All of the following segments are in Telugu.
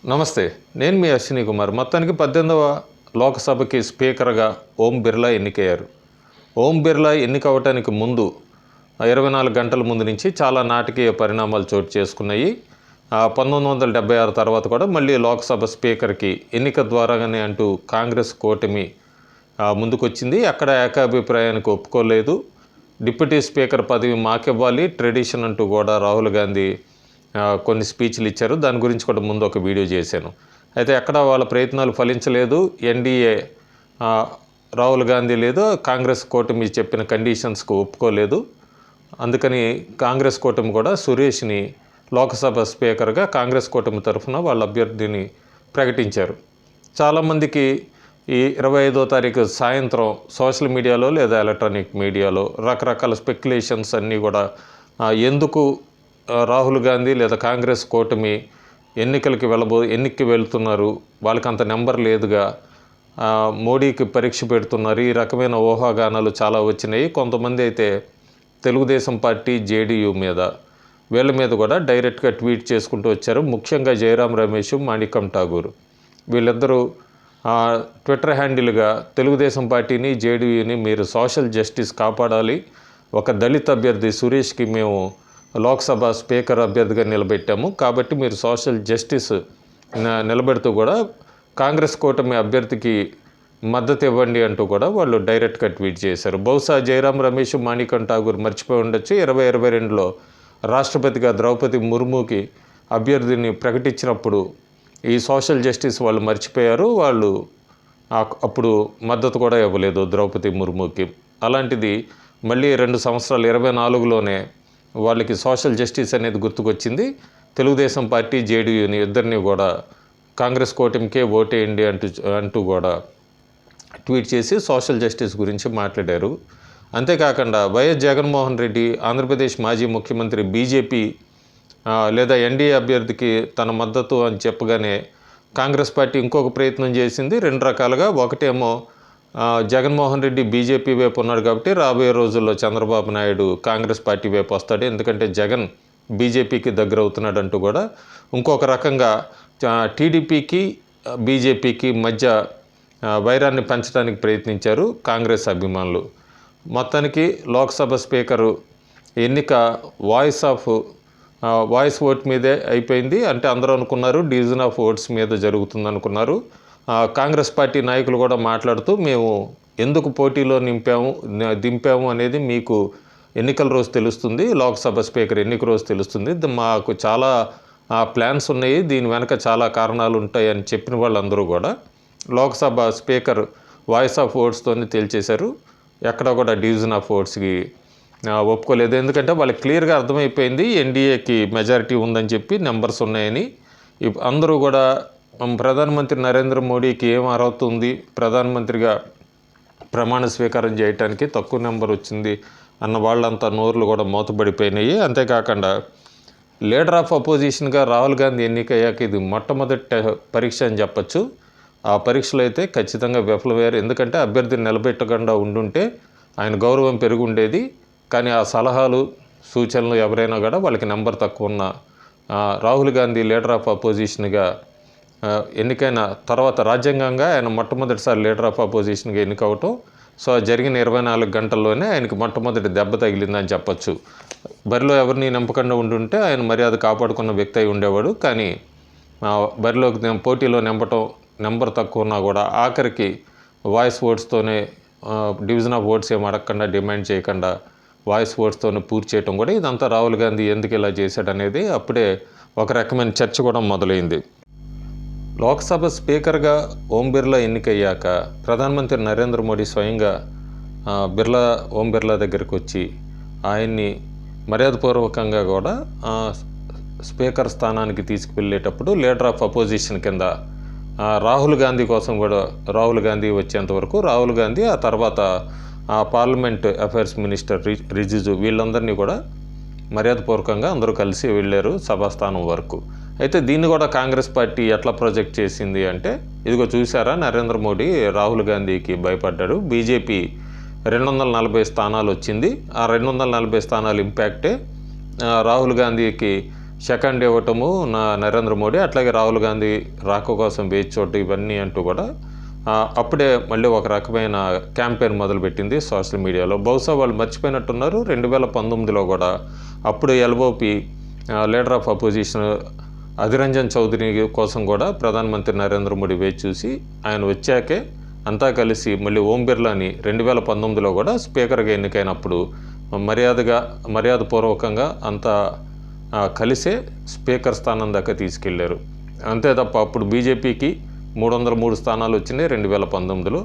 నమస్తే. నేను మీ అశ్విని కుమార్. మొత్తానికి 18వ లోక్‌సభకి స్పీకర్‌గా ఓం బిర్లా ఎన్నికయ్యారు. ఓం బిర్లా ఎన్నికవ్వటానికి ముందు 24 గంటల ముందు నుంచి చాలా నాటకీయ పరిణామాలు చోటు చేసుకున్నాయి. 1976 తర్వాత కూడా మళ్ళీ లోక్‌సభ స్పీకర్‌కి ఎన్నిక ద్వారానే అంటూ కాంగ్రెస్ కూటమి ముందుకొచ్చింది. అక్కడ ఏకాభిప్రాయానికి ఒప్పుకోలేదు. డిప్యూటీ స్పీకర్ పదవి మాకివ్వాలి, ట్రెడిషన్ అంటూ కూడా రాహుల్ గాంధీ కొన్ని స్పీచ్లు ఇచ్చారు. దాని గురించి కూడా ముందు ఒక వీడియో చేశాను. అయితే ఎక్కడ వాళ్ళ ప్రయత్నాలు ఫలించలేదు. ఎన్డీఏ రాహుల్ గాంధీ లేదు, కాంగ్రెస్ కూటమి చెప్పిన కండిషన్స్కు ఒప్పుకోలేదు. అందుకని కాంగ్రెస్ కూటమి కూడా సురేష్ని లోక్సభ స్పీకర్గా కాంగ్రెస్ కూటమి తరఫున వాళ్ళ అభ్యర్థిని ప్రకటించారు. చాలామందికి ఈ 25వ తారీఖు సాయంత్రం సోషల్ మీడియాలో లేదా ఎలక్ట్రానిక్ మీడియాలో రకరకాల స్పెక్యులేషన్స్ అన్నీ కూడా ఎందుకు రాహుల్ గాంధీ లేదా కాంగ్రెస్ కూటమి ఎన్నికకి వెళ్తున్నారు, వాళ్ళకి అంత నెంబర్ లేదుగా, మోడీకి పరీక్ష పెడుతున్నారు, ఈ రకమైన ఊహాగానాలు చాలా వచ్చినాయి. కొంతమంది అయితే తెలుగుదేశం పార్టీ జేడీయూ మీద వీళ్ళ మీద కూడా డైరెక్ట్గా ట్వీట్ చేసుకుంటూ వచ్చారు. ముఖ్యంగా జయరాం రమేష్, మాణిక్యం ఠాగూర్ వీళ్ళిద్దరూ ట్విట్టర్ హ్యాండిల్గా తెలుగుదేశం పార్టీని జేడీయూని మీరు సోషల్ జస్టిస్ కాపాడాలి, ఒక దళిత అభ్యర్థి సురేష్కి మేము లోక్సభ స్పీకర్ అభ్యర్థిగా నిలబెట్టాము, కాబట్టి మీరు సోషల్ జస్టిస్ నిలబెడుతూ కూడా కాంగ్రెస్ కూటమి అభ్యర్థికి మద్దతు ఇవ్వండి అంటూ కూడా వాళ్ళు డైరెక్ట్గా ట్వీట్ చేశారు. బహుశా జయరాం రమేష్, మాణిక్యం ఠాగూర్ మర్చిపోయి ఉండొచ్చు. 2022లో రాష్ట్రపతిగా ద్రౌపది ముర్ముకి అభ్యర్థిని ప్రకటించినప్పుడు ఈ సోషల్ జస్టిస్ వాళ్ళు మర్చిపోయారు. వాళ్ళు అప్పుడు మద్దతు కూడా ఇవ్వలేదు ద్రౌపది ముర్ముకి. అలాంటిది మళ్ళీ 2 సంవత్సరాలు 2024లోనే వాళ్ళకి సోషల్ జస్టిస్ అనేది గుర్తుకొచ్చింది. తెలుగుదేశం పార్టీ జేడీయూని ఇద్దరిని కూడా కాంగ్రెస్ కూటమికే ఓటేయండి అంటూ కూడా ట్వీట్ చేసి సోషల్ జస్టిస్ గురించి మాట్లాడారు. అంతేకాకుండా వైఎస్ జగన్మోహన్ రెడ్డి ఆంధ్రప్రదేశ్ మాజీ ముఖ్యమంత్రి బీజేపీ లేదా ఎన్డీఏ అభ్యర్థికి తన మద్దతు అని చెప్పగానే కాంగ్రెస్ పార్టీ ఇంకొక ప్రయత్నం చేసింది. 2 రకాలుగా. ఒకటేమో జగన్మోహన్ రెడ్డి బీజేపీ వైపు ఉన్నాడు కాబట్టి రాబోయే రోజుల్లో చంద్రబాబు నాయుడు కాంగ్రెస్ పార్టీ వైపు వస్తాడు, ఎందుకంటే జగన్ బీజేపీకి దగ్గర అవుతున్నాడు అంటూ కూడా. ఇంకొక రకంగా టీడీపీకి బీజేపీకి మధ్య వైరాన్ని పెంచడానికి ప్రయత్నించారు కాంగ్రెస్ అభిమానులు. మొత్తానికి లోక్సభ స్పీకరు ఎన్నిక వాయిస్ ఓట్ మీదే అయిపోయింది. అంటే అందరూ అనుకున్నారు డివిజన్ ఆఫ్ ఓట్స్ మీద జరుగుతుంది అనుకున్నారు. కాంగ్రెస్ పార్టీ నాయకులు కూడా మాట్లాడుతూ మేము ఎందుకు పోటీలో దింపాము అనేది మీకు ఎన్నికల రోజు తెలుస్తుంది, లోక్సభ స్పీకర్ ఎన్నిక రోజు తెలుస్తుంది, మాకు చాలా ప్లాన్స్ ఉన్నాయి, దీని వెనక చాలా కారణాలు ఉంటాయని చెప్పిన వాళ్ళందరూ కూడా లోక్సభ స్పీకర్ వాయిస్ ఆఫ్ ఓట్స్తోనే తేల్చేశారు. ఎక్కడ కూడా డివిజన్ ఆఫ్ ఓట్స్కి ఒప్పుకోలేదు. ఎందుకంటే వాళ్ళకి క్లియర్గా అర్థమైపోయింది ఎన్డీఏకి మెజారిటీ ఉందని చెప్పి, నెంబర్స్ ఉన్నాయని. అందరూ కూడా ప్రధానమంత్రి నరేంద్ర మోడీకి ఏం అర్హత ఉంది, ప్రధానమంత్రిగా ప్రమాణ స్వీకారం చేయడానికి తక్కువ నెంబర్ వచ్చింది అన్న వాళ్ళంతా నోర్లు కూడా మూతపడిపోయినాయి. అంతేకాకుండా లీడర్ ఆఫ్ అపోజిషన్గా రాహుల్ గాంధీ ఎన్నికయ్యాక ఇది మొట్టమొదటి పరీక్ష అని చెప్పచ్చు. ఆ పరీక్షలో అయితే ఖచ్చితంగా విఫలమయ్యారు. ఎందుకంటే అభ్యర్థిని నిలబెట్టకుండా ఉండుంటే ఆయన గౌరవం పెరిగి ఉండేది. కానీ ఆ సలహాలు సూచనలు ఎవరైనా కూడా వాళ్ళకి నెంబర్ తక్కువ ఉన్న రాహుల్ గాంధీ లీడర్ ఆఫ్ అపోజిషన్గా ఎన్నికైన తర్వాత రాజ్యాంగంగా ఆయన మొట్టమొదటిసారి లీడర్ ఆఫ్ అపోజిషన్గా ఎన్నికవటం. సో జరిగిన 24 గంటల్లోనే ఆయనకి మొట్టమొదటి దెబ్బ తగిలిందని చెప్పచ్చు. బరిలో ఎవరిని నింపకుండా ఉండుంటే ఆయన మర్యాద కాపాడుకున్న వ్యక్తి అయి ఉండేవాడు. కానీ బరిలోకి పోటీలో నెంబర్ తక్కువ ఉన్నా కూడా ఆఖరికి వాయిస్ ఓట్స్తోనే డివిజన్ ఆఫ్ ఓట్స్ ఏం అడగకుండా, డిమాండ్ చేయకుండా వాయిస్ ఓట్స్తోనే పూర్తి చేయడం కూడా, ఇదంతా రాహుల్ గాంధీ ఎందుకు ఇలా చేశాడనేది అప్పుడే ఒక రకమైన చర్చ కూడా మొదలైంది. లోక్సభ స్పీకర్గా ఓం బిర్లా ఎన్నికయ్యాక ప్రధానమంత్రి నరేంద్ర మోడీ స్వయంగా ఓం బిర్లా దగ్గరికి వచ్చి ఆయన్ని మర్యాదపూర్వకంగా కూడా స్పీకర్ స్థానానికి తీసుకువెళ్ళేటప్పుడు లీడర్ ఆఫ్ అపోజిషన్ కింద రాహుల్ గాంధీ కోసం కూడా, రాహుల్ గాంధీ వచ్చేంత వరకు రాహుల్ గాంధీ, ఆ తర్వాత పార్లమెంట్ అఫైర్స్ మినిస్టర్ రిజిజు వీళ్ళందరినీ కూడా మర్యాదపూర్వకంగా అందరూ కలిసి వెళ్ళారు సభాస్థానం వరకు. అయితే దీన్ని కూడా కాంగ్రెస్ పార్టీ ఎట్లా ప్రొజెక్ట్ చేసింది అంటే, ఇదిగో చూసారా నరేంద్ర మోడీ రాహుల్ గాంధీకి భయపడ్డాడు, బీజేపీ 240 స్థానాలు వచ్చింది, ఆ 240 స్థానాలు ఇంపాక్టే రాహుల్ గాంధీకి సెకండ్ ఇవ్వటము నరేంద్ర మోడీ, అట్లాగే రాహుల్ గాంధీ రాక కోసం వేచి చూడటం, ఇవన్నీ అంటూ కూడా అప్పుడే మళ్ళీ ఒక రకమైన క్యాంపెయిన్ మొదలుపెట్టింది సోషల్ మీడియాలో. బహుశా వాళ్ళు మర్చిపోయినట్టున్నారు 2019లో కూడా అప్పుడు LOP leader of opposition Adhir Ranjan Chowdhury కోసం కూడా ప్రధానమంత్రి నరేంద్ర మోడీ వేచి చూసి ఆయన వచ్చాకే అంతా కలిసి మళ్ళీ ఓం బిర్లాని 2019లో కూడా స్పీకర్గా ఎన్నికైనప్పుడు మర్యాదపూర్వకంగా అంతా కలిసే స్పీకర్ స్థానం దాకా తీసుకెళ్లారు. అంతే తప్ప అప్పుడు బీజేపీకి 303 స్థానాలు వచ్చినాయి 2019లో.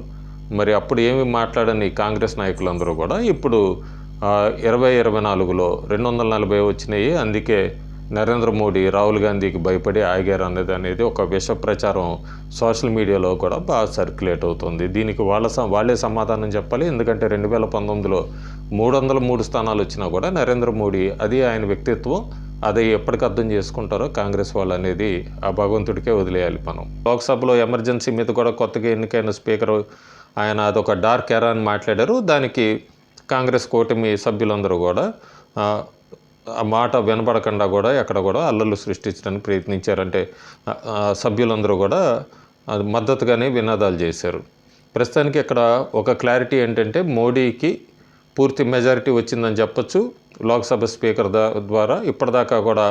మరి అప్పుడు ఏమి మాట్లాడని కాంగ్రెస్ నాయకులందరూ కూడా ఇప్పుడు 2024లో 240 వచ్చినాయి. అందుకే నరేంద్ర మోడీ రాహుల్ గాంధీకి భయపడి ఆగారు అనేది ఒక విష ప్రచారం సోషల్ మీడియాలో కూడా బాగా సర్క్యులేట్ అవుతుంది. దీనికి వాళ్ళే సమాధానం చెప్పాలి. ఎందుకంటే 2019లో 303 స్థానాలు వచ్చినా కూడా నరేంద్ర మోడీ, అది ఆయన వ్యక్తిత్వం, అది ఎప్పటికి అర్థం చేసుకుంటారో కాంగ్రెస్ వాళ్ళు అనేది ఆ భగవంతుడికే వదిలేయాలి మనం. లోక్సభలో ఎమర్జెన్సీ మీద కూడా కొత్తగా ఎన్నికైన స్పీకర్ ఆయన అదొక డార్క్ ఎరా అని మాట్లాడారు. దానికి కాంగ్రెస్ కూటమి సభ్యులందరూ కూడా ఆ మాట వినపడకుండా కూడా ఎక్కడ కూడా అల్లర్లు సృష్టించడానికి ప్రయత్నించారంటే సభ్యులందరూ కూడా మద్దతుగానే వినాదాలు చేశారు. ప్రస్తుతానికి ఇక్కడ ఒక క్లారిటీ ఏంటంటే మోడీకి పూర్తి మెజారిటీ వచ్చిందని చెప్పొచ్చు లోక్సభ స్పీకర్ ద్వారా. ఇప్పటిదాకా కూడా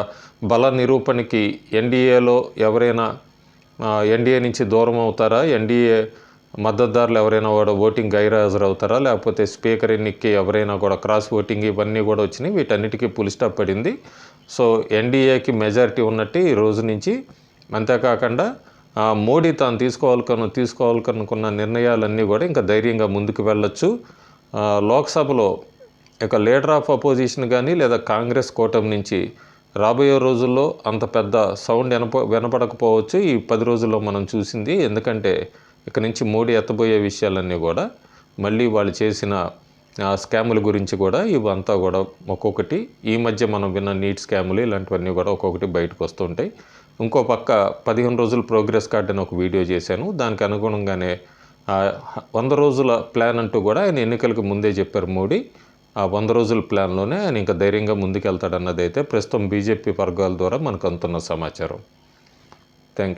బల నిరూపణకి ఎన్డీఏలో ఎవరైనా ఎన్డీఏ నుంచి దూరం అవుతారా, ఎన్డీఏ మద్దతుదారులు ఎవరైనా కూడా ఓటింగ్ గైర్హాజరవుతారా, లేకపోతే స్పీకర్ ఎన్నికకి ఎవరైనా కూడా క్రాస్ ఓటింగ్, ఇవన్నీ కూడా వచ్చినాయి. వీటన్నిటికీ ఫుల్ స్టాప్ పడింది. సో ఎన్డీఏకి మెజారిటీ ఉన్నట్టు ఈ రోజు నుంచి. అంతేకాకుండా మోడీ తాను తీసుకోవాలనుకున్న నిర్ణయాలన్నీ కూడా ఇంకా ధైర్యంగా ముందుకు వెళ్ళొచ్చు. లోక్సభలో ఇక లీడర్ ఆఫ్ అపోజిషన్ కానీ లేదా కాంగ్రెస్ కూటమి నుంచి రాబోయే రోజుల్లో అంత పెద్ద సౌండ్ వినపడకపోవచ్చు ఈ 10 రోజుల్లో మనం చూసింది. ఎందుకంటే ఇక నుంచి మోడీ ఎత్తబోయే విషయాలన్నీ కూడా మళ్ళీ వాళ్ళు చేసిన స్కాముల గురించి కూడా ఇవంతా కూడా ఒక్కొక్కటి ఈ మధ్య మనం విన్న నీట్ స్కాములు ఇలాంటివన్నీ కూడా ఒక్కొక్కటి బయటకు వస్తుంటాయి. ఇంకో పక్క 15 రోజుల ప్రోగ్రెస్ కార్డ్ అని ఒక వీడియో చేశాను. దానికి అనుగుణంగానే 100 రోజుల ప్లాన్ అంటూ కూడా ఆయన ఎన్నికలకు ముందే చెప్పారు మోడీ. ఆ 100 రోజుల ప్లాన్లోనే ఆయన ఇంకా ధైర్యంగా ముందుకెళ్తాడన్నదైతే ప్రస్తుతం బీజేపీ వర్గాల ద్వారా మనకు అందుతున్న సమాచారం.